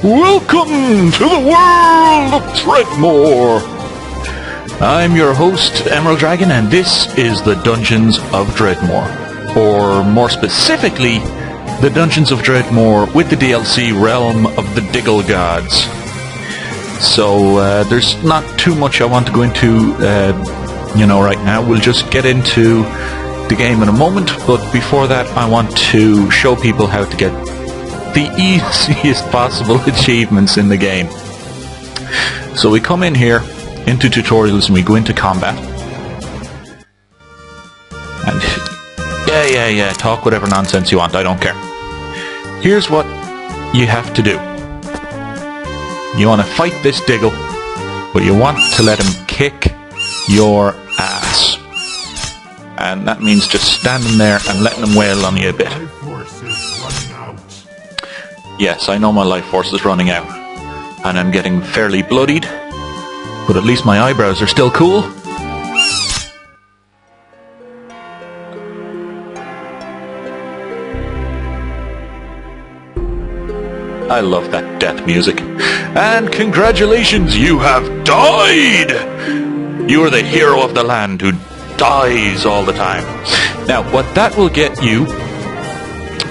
Welcome to the world of Dredmor! I'm your host, Emerald Dragon, and this is the Dungeons of Dredmor. Or more specifically, the Dungeons of Dredmor with the DLC Realm of the Diggle Gods. So there's not too much I want to go into right now. We'll just get into the game in a moment, but before that I want to show people how to get the easiest possible achievements in the game. So we come in here into tutorials and we go into combat. And yeah, talk whatever nonsense you want, I don't care. Here's what you have to do. You want to fight this Diggle, but you want to let him kick your ass. And that means just standing there and letting him wail on you a bit. Yes, I know my life force is running out. And I'm getting fairly bloodied, but at least my eyebrows are still cool. I love that death music. And congratulations, you have died! You are the hero of the land who dies all the time. Now, what that will get you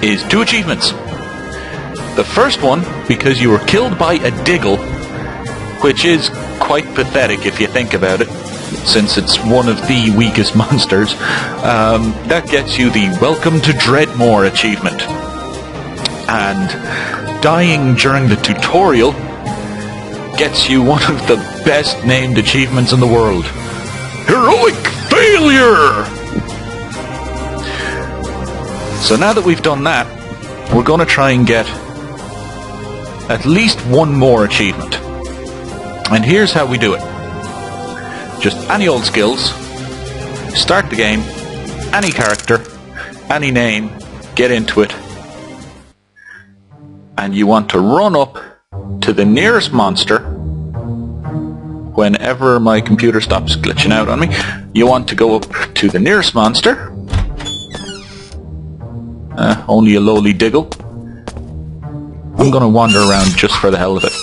is 2 achievements. The first one, because you were killed by a Diggle, which is quite pathetic if you think about it, since it's one of the weakest monsters, that gets you the Welcome to Dredmor achievement. And dying during the tutorial gets you one of the best named achievements in the world. Heroic Failure! So now that we've done that, we're going to try and get at least one more achievement. And here's how we do it. Just any old skills, start the game, any character, any name, get into it, and you want to run up to the nearest monster. Whenever my computer stops glitching out on me, you want to go up to the nearest monster. Only a lowly Diggle. I'm going to wander around just for the hell of it.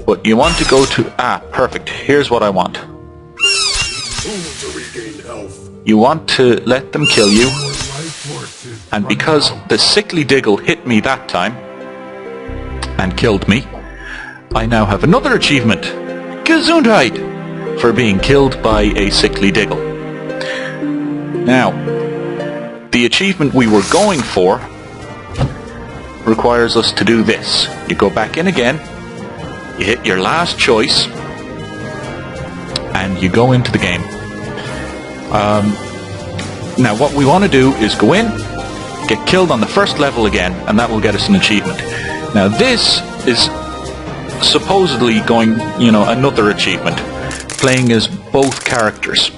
But you want to go to... perfect. Here's what I want. You want to let them kill you. And because the sickly Diggle hit me that time and killed me, I now have another achievement. Gesundheit! For being killed by a sickly Diggle. Now, the achievement we were going for requires us to do this. You go back in again, you hit your last choice, and you go into the game. Now what we want to do is go in, get killed on the first level again, and that will get us an achievement. Now this is supposedly going, another achievement, playing as both characters.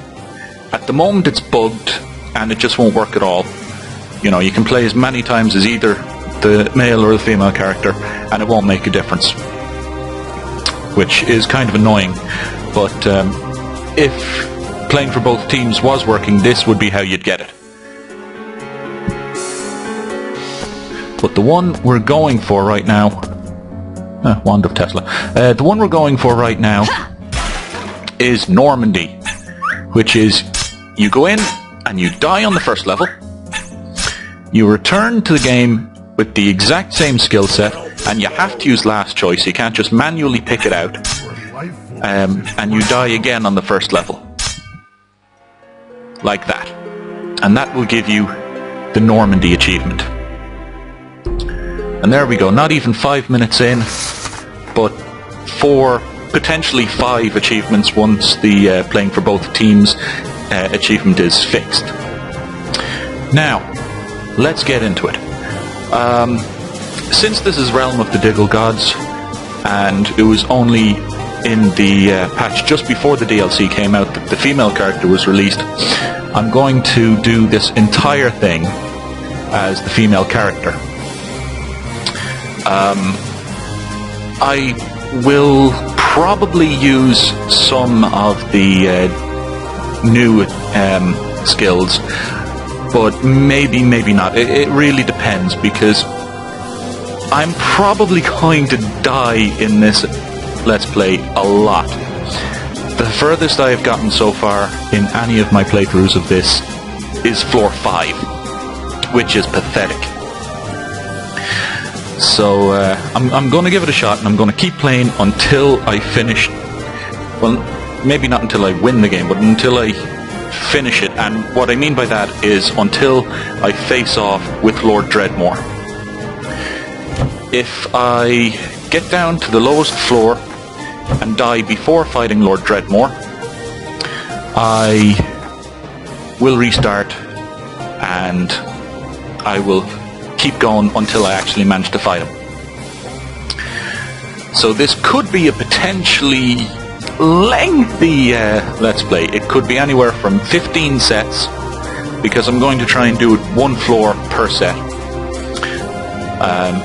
At the moment it's bugged, and it just won't work at all. You can play as many times as either the male or the female character, and it won't make a difference, which is kind of annoying. But if playing for both teams was working, this would be how you'd get it. But the one we're going for right now, Wand of Tesla, the one we're going for right now is Normandy, which is you go in and you die on the first level, you return to the game with the exact same skill set, and you have to use last choice. You can't just manually pick it out. And you die again on the first level. Like that. And that will give you the Normandy achievement. And there we go. Not even 5 minutes in, but 4, potentially 5 achievements once the playing for both teams achievement is fixed. Now, let's get into it. Since this is Realm of the Diggle Gods, and it was only in the patch just before the DLC came out that the female character was released, I'm going to do this entire thing as the female character. I will probably use some of the new skills, but maybe not. It really depends, because I'm probably going to die in this Let's Play a lot. The furthest I have gotten so far in any of my playthroughs of this is floor 5, which is pathetic. So I'm going to give it a shot, and I'm going to keep playing until I finish. Well, maybe not until I win the game, but until I finish it. And what I mean by that is until I face off with Lord Dredmor. If I get down to the lowest floor and die before fighting Lord Dredmor, I will restart and I will keep going until I actually manage to fight him. So this could be a potentially lengthy Let's Play. It could be anywhere from 15 sets, because I'm going to try and do it one floor per set.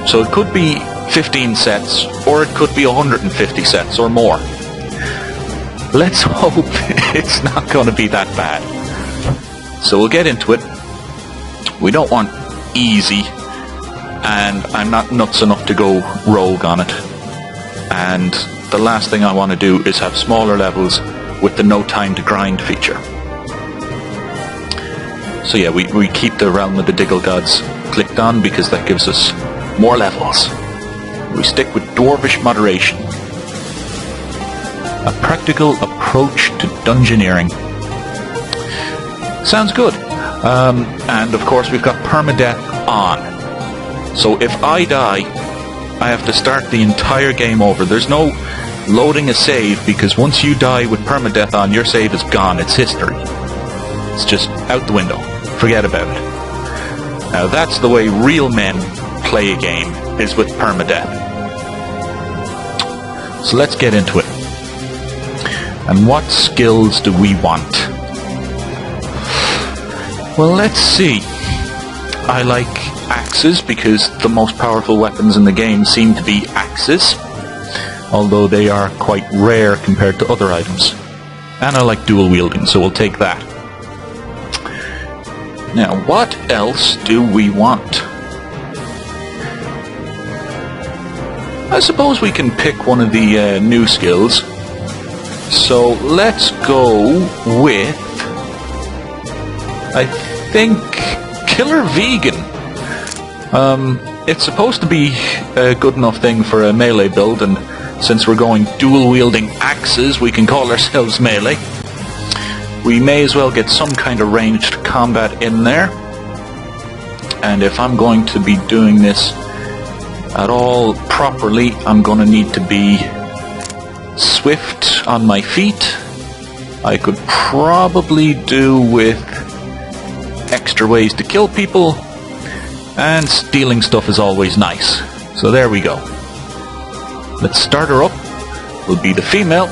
So it could be 15 sets, or it could be 150 sets or more. Let's hope it's not going to be that bad. So we'll get into it. We don't want easy, and I'm not nuts enough to go rogue on it. And the last thing I want to do is have smaller levels with the no time to grind feature. So yeah, we keep the Realm of the Diggle Gods clicked on because that gives us more levels. We stick with Dwarvish Moderation. A practical approach to dungeoneering. Sounds good. And of course we've got permadeath on. So if I die, I have to start the entire game over. There's no loading a save, because once you die with permadeath on, your save is gone. It's history. It's just out the window. Forget about it. Now that's the way real men play a game, is with permadeath. So let's get into it. And what skills do we want? Well, let's see. I like axes because the most powerful weapons in the game seem to be axes, although they are quite rare compared to other items. And I like dual wielding, so we'll take that. Now, what else do we want? I suppose we can pick one of the new skills. So let's go with, I think, Killer Vegan. It's supposed to be a good enough thing for a melee build, and since we're going dual-wielding axes, we can call ourselves melee. We may as well get some kind of ranged combat in there. And if I'm going to be doing this at all properly, I'm going to need to be swift on my feet. I could probably do with extra ways to kill people, and stealing stuff is always nice. So there we go. Let's start her up. Will be the female,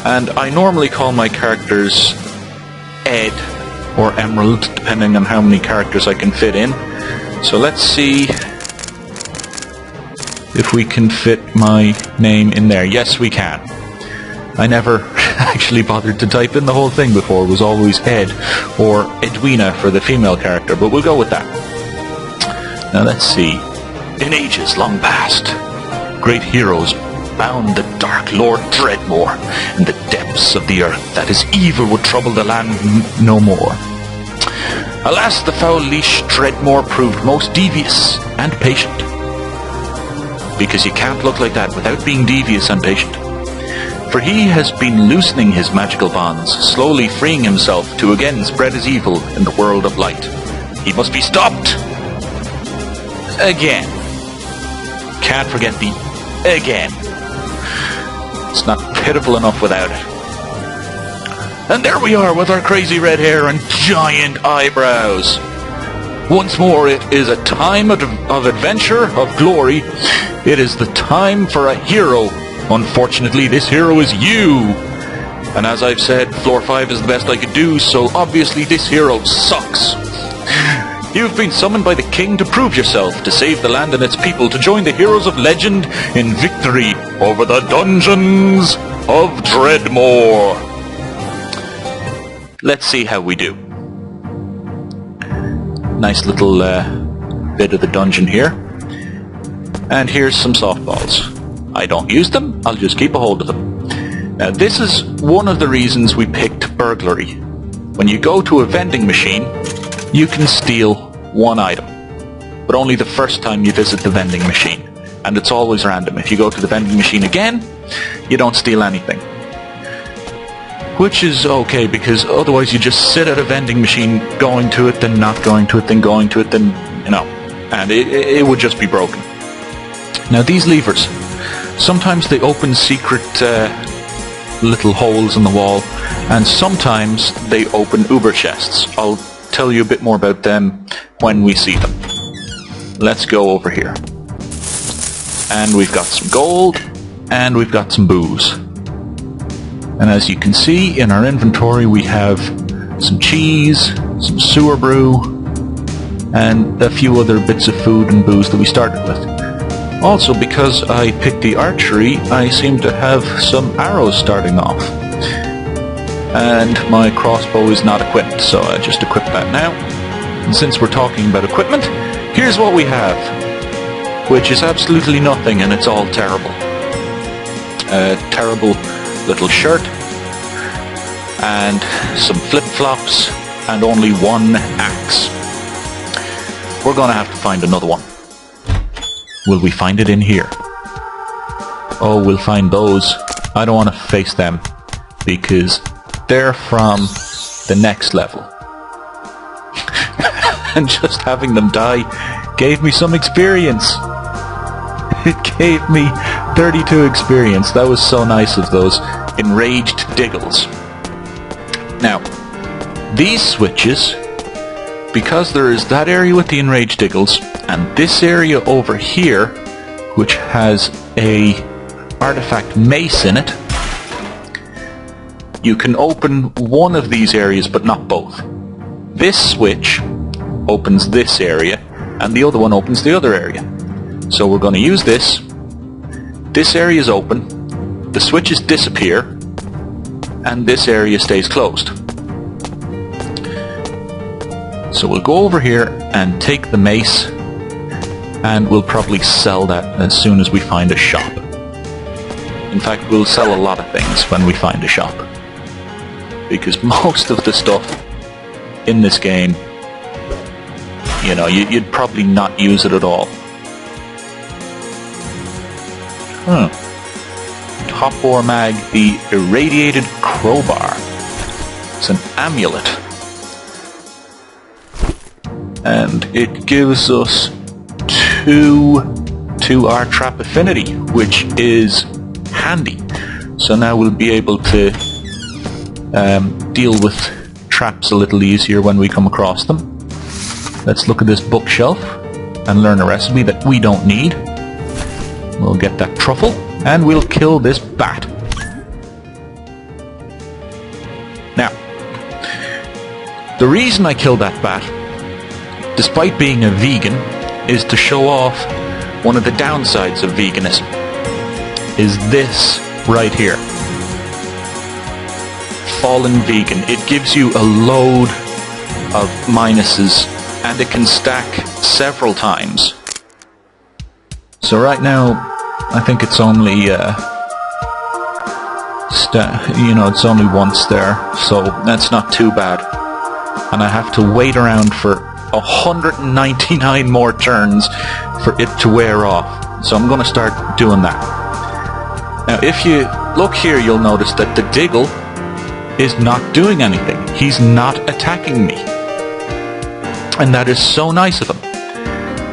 and I normally call my characters Ed or Emerald, depending on how many characters I can fit in. So let's see if we can fit my name in there. Yes, we can. I never actually bothered to type in the whole thing before. It was always Ed or Edwina for the female character, but we'll go with that. Now let's see. In ages long past, great heroes bound the dark Lord Dredmor in the depths of the earth, that his evil would trouble the land no more. Alas, the foul leash Dredmor proved most devious and patient. Because you can't look like that without being devious and patient. For he has been loosening his magical bonds, slowly freeing himself to again spread his evil in the world of light. He must be stopped! Again. Can't forget the again. It's not pitiful enough without it. And there we are with our crazy red hair and giant eyebrows. Once more, it is a time of adventure, of glory. It is the time for a hero. Unfortunately, this hero is you. And as I've said, floor 5 is the best I could do, so obviously this hero sucks. You've been summoned by the king to prove yourself, to save the land and its people, to join the heroes of legend in victory over the dungeons of Dredmor. Let's see how we do. Nice little bit of the dungeon here. And here's some softballs. I don't use them, I'll just keep a hold of them. Now this is one of the reasons we picked burglary. When you go to a vending machine, you can steal one item, but only the first time you visit the vending machine. And it's always random. If you go to the vending machine again, you don't steal anything. Which is okay, because otherwise you just sit at a vending machine going to it, then not going to it, then going to it, then, you know, and it would just be broken. Now these levers, sometimes they open secret little holes in the wall, and sometimes they open uber chests. I'll tell you a bit more about them when we see them. Let's go over here. And we've got some gold, and we've got some booze. And as you can see in our inventory, we have some cheese, some sewer brew, and a few other bits of food and booze that we started with. Also, because I picked the archery, I seem to have some arrows starting off. And my crossbow is not equipped, so I just equipped that now. And since we're talking about equipment, here's what we have, which is absolutely nothing, and it's all terrible. A terrible little shirt, and some flip-flops, and only one axe. We're gonna have to find another one. Will we find it in here? Oh, we'll find those. I don't want to face them, because they're from the next level. And just having them die gave me some experience. It gave me 32 experience. That was so nice of those enraged Diggles. Now, these switches, because there is that area with the enraged Diggles, and this area over here, which has a artifact mace in it, you can open one of these areas but not both. This switch opens this area, and the other one opens the other area. So we're going to use this. This area is open, the switches disappear, and this area stays closed. So we'll go over here and take the mace, and we'll probably sell that as soon as we find a shop. In fact, we'll sell a lot of things when we find a shop, because most of the stuff in this game, you know, you'd probably not use it at all. Top War Mag, the Irradiated Crowbar. It's an amulet. And it gives us 2 to our trap affinity, which is handy. So now we'll be able to deal with traps a little easier when we come across them. Let's look at this bookshelf and learn a recipe that we don't need. We'll get that truffle, and we'll kill this bat. Now, the reason I killed that bat, despite being a vegan, is to show off one of the downsides of veganism. Is this right here. Fallen Vegan. It gives you a load of minuses, and it can stack several times. So right now, I think it's only, it's only once there, so that's not too bad. And I have to wait around for 199 more turns for it to wear off. So I'm going to start doing that. Now, if you look here, you'll notice that the Diggle is not doing anything. He's not attacking me. And that is so nice of him.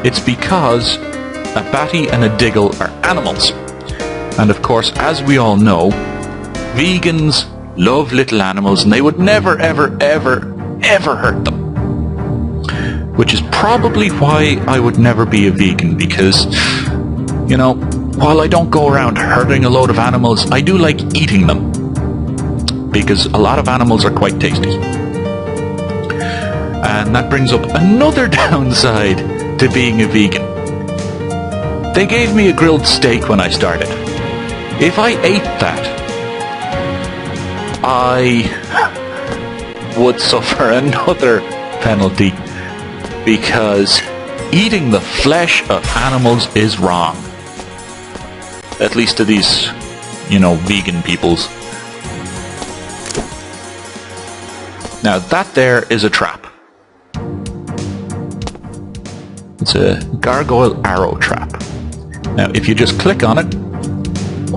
It's because a Batty and a Diggle are animals. And of course, as we all know, vegans love little animals, and they would never, ever, ever, ever hurt them. Which is probably why I would never be a vegan, because, you know, while I don't go around hurting a load of animals, I do like eating them. Because a lot of animals are quite tasty. And that brings up another downside to being a vegan. They gave me a grilled steak when I started. If I ate that, I would suffer another penalty, because eating the flesh of animals is wrong. At least to these, you know, vegan peoples. Now that there is a trap. It's a gargoyle arrow trap. Now if you just click on it,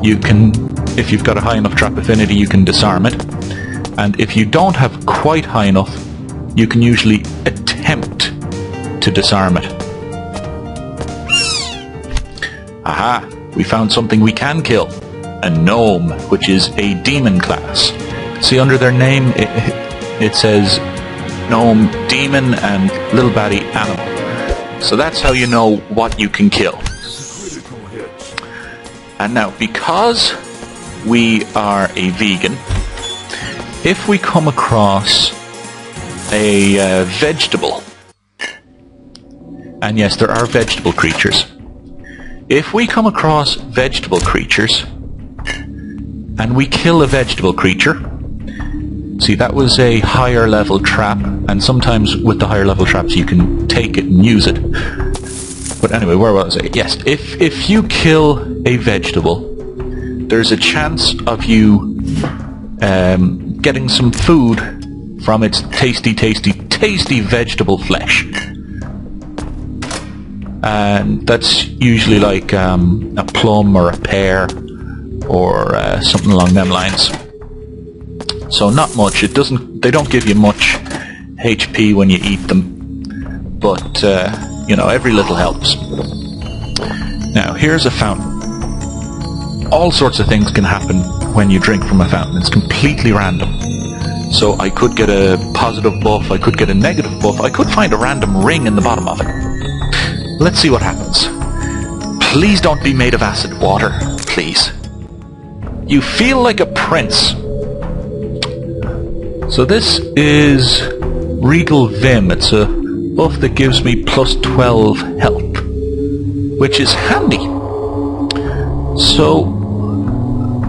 you can, if you've got a high enough trap affinity, you can disarm it. And if you don't have quite high enough, you can usually attempt to disarm it. Aha! We found something we can kill. A gnome, which is a demon class. See, under their name, it says gnome, demon, and little baddie animal. So that's how you know what you can kill. And now, because we are a vegan, if we come across a vegetable, and yes, there are vegetable creatures. If we come across vegetable creatures, and we kill a vegetable creature, see, that was a higher level trap, and sometimes with the higher level traps you can take it and use it. But anyway, where was I? Yes, if you kill a vegetable, there's a chance of you getting some food from its tasty, tasty, tasty vegetable flesh. And that's usually like a plum or a pear or something along them lines. So not much. It doesn't. They don't give you much HP when you eat them, but you know, every little helps. Now here's a fountain. All sorts of things can happen when you drink from a fountain. It's completely random. So I could get a positive buff, I could get a negative buff, I could find a random ring in the bottom of it. Let's see what happens. Please don't be made of acid water, please. You feel like a prince. So this is Regal Vim. It's a buff that gives me plus 12 health, which is handy. So,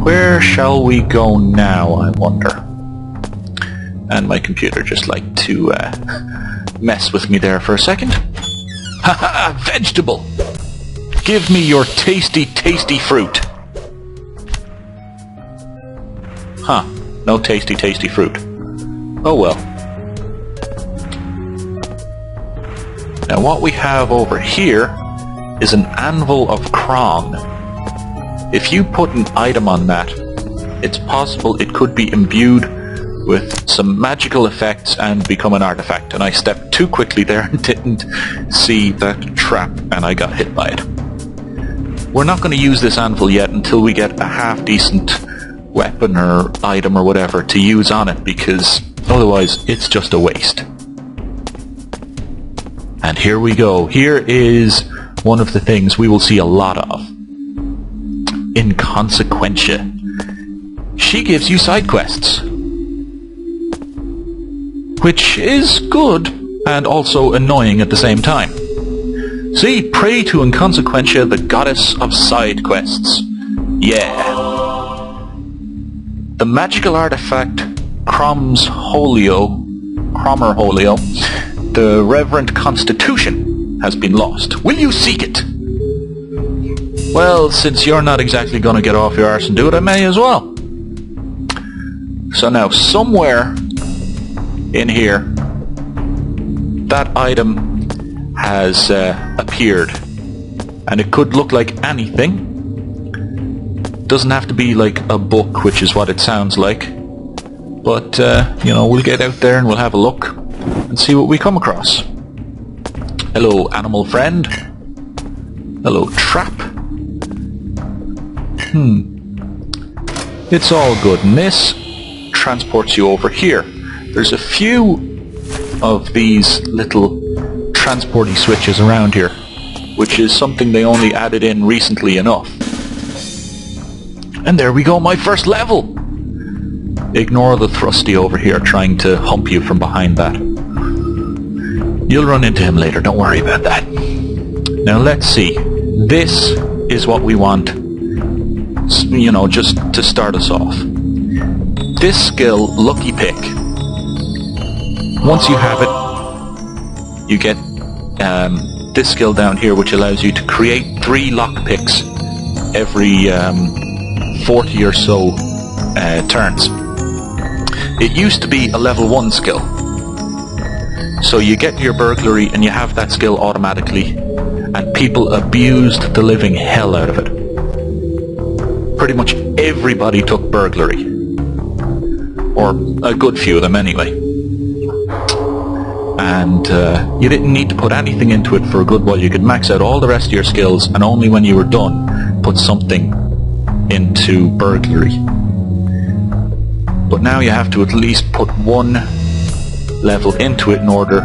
where shall we go now, I wonder? And my computer just liked to mess with me there for a second. Haha, vegetable! Give me your tasty, tasty fruit. Huh, no tasty, tasty fruit. Oh well. Now what we have over here is an anvil of Krong. If you put an item on that, it's possible it could be imbued with some magical effects and become an artifact. And I stepped too quickly there and didn't see that trap, and I got hit by it. We're not going to use this anvil yet until we get a half-decent weapon or item or whatever to use on it, because otherwise it's just a waste. And here we go. Here is one of the things we will see a lot of. Inconsequentia. She gives you side quests, which is good and also annoying at the same time. See, pray to Inconsequentia, the goddess of side quests. Yeah. The magical artifact Cromer Holio, the Reverent Constitution, has been lost. Will you seek it? Well, since you're not exactly going to get off your arse and do it, I may as well. So now, somewhere in here, that item has appeared. And it could look like anything. Doesn't have to be like a book, which is what it sounds like. But, you know, we'll get out there and we'll have a look and see what we come across. Hello, animal friend. Hello, trap. It's all good. And this transports you over here. There's a few of these little transporty switches around here, which is something they only added in recently enough. And there we go, my first level! Ignore the thrusty over here trying to hump you from behind that. You'll run into him later, don't worry about that. Now let's see. This is what we want, you know, just to start us off. This skill, Lucky Pick. Once you have it, you get this skill down here, which allows you to create 3 lockpicks every 40 or so turns. It used to be a level 1 skill. So you get your burglary and you have that skill automatically, and people abused the living hell out of it. Pretty much everybody took burglary. Or a good few of them anyway. And you didn't need to put anything into it for a good while. You could max out all the rest of your skills, and only when you were done put something into burglary. But now you have to at least put 1 level into it in order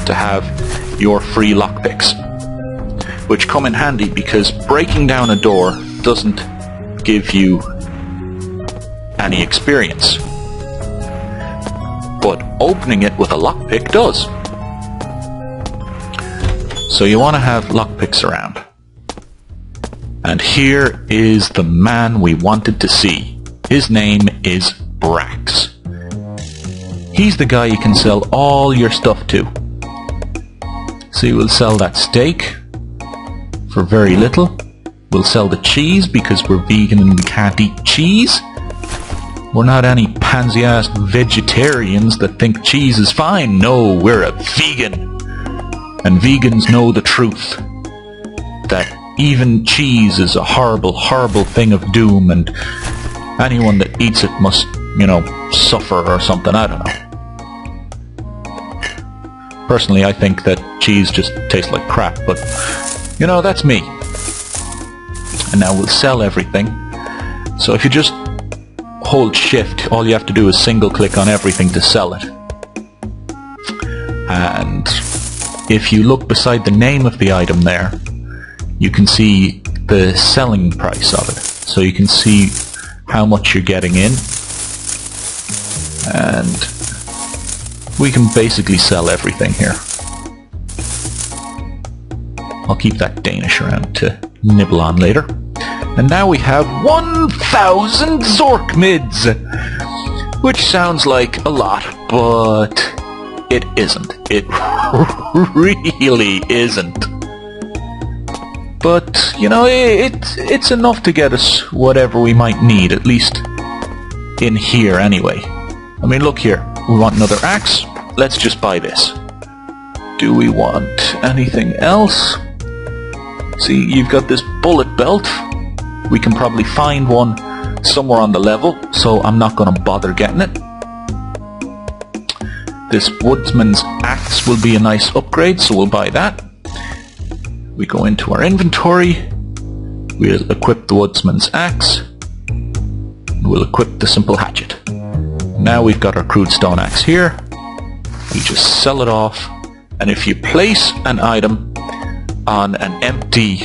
to have your free lockpicks, which come in handy because breaking down a door doesn't give you any experience, but opening it with a lockpick does. So you want to have lockpicks around. And here is the man we wanted to see. His name is Brax. He's the guy you can sell all your stuff to. So we'll sell that steak for very little. We'll sell the cheese because we're vegan and we can't eat cheese. We're not any pansy-ass vegetarians that think cheese is fine. No, we're a vegan. And vegans know the truth. That even cheese is a horrible, horrible thing of doom, and anyone that eats it must, suffer or something. I don't know. Personally, I think that cheese just tastes like crap, but, that's me. And now we'll sell everything. So if you just hold shift, all you have to do is single click on everything to sell it. And if you look beside the name of the item there, you can see the selling price of it. So you can see how much you're getting in. And we can basically sell everything here. I'll keep that Danish around to nibble on later. And now we have 1,000 Zork mids, which sounds like a lot, but it isn't. It really isn't. But, it's enough to get us whatever we might need, at least in here anyway. I mean, look here. We want another axe. Let's just buy this. Do we want anything else? See, you've got this bullet belt. We can probably find one somewhere on the level, so I'm not going to bother getting it. This woodsman's axe will be a nice upgrade, so we'll buy that. We go into our inventory. We'll equip the woodsman's axe. We'll equip the simple hatchet. Now we've got our crude stone axe here. We just sell it off, and if you place an item on an empty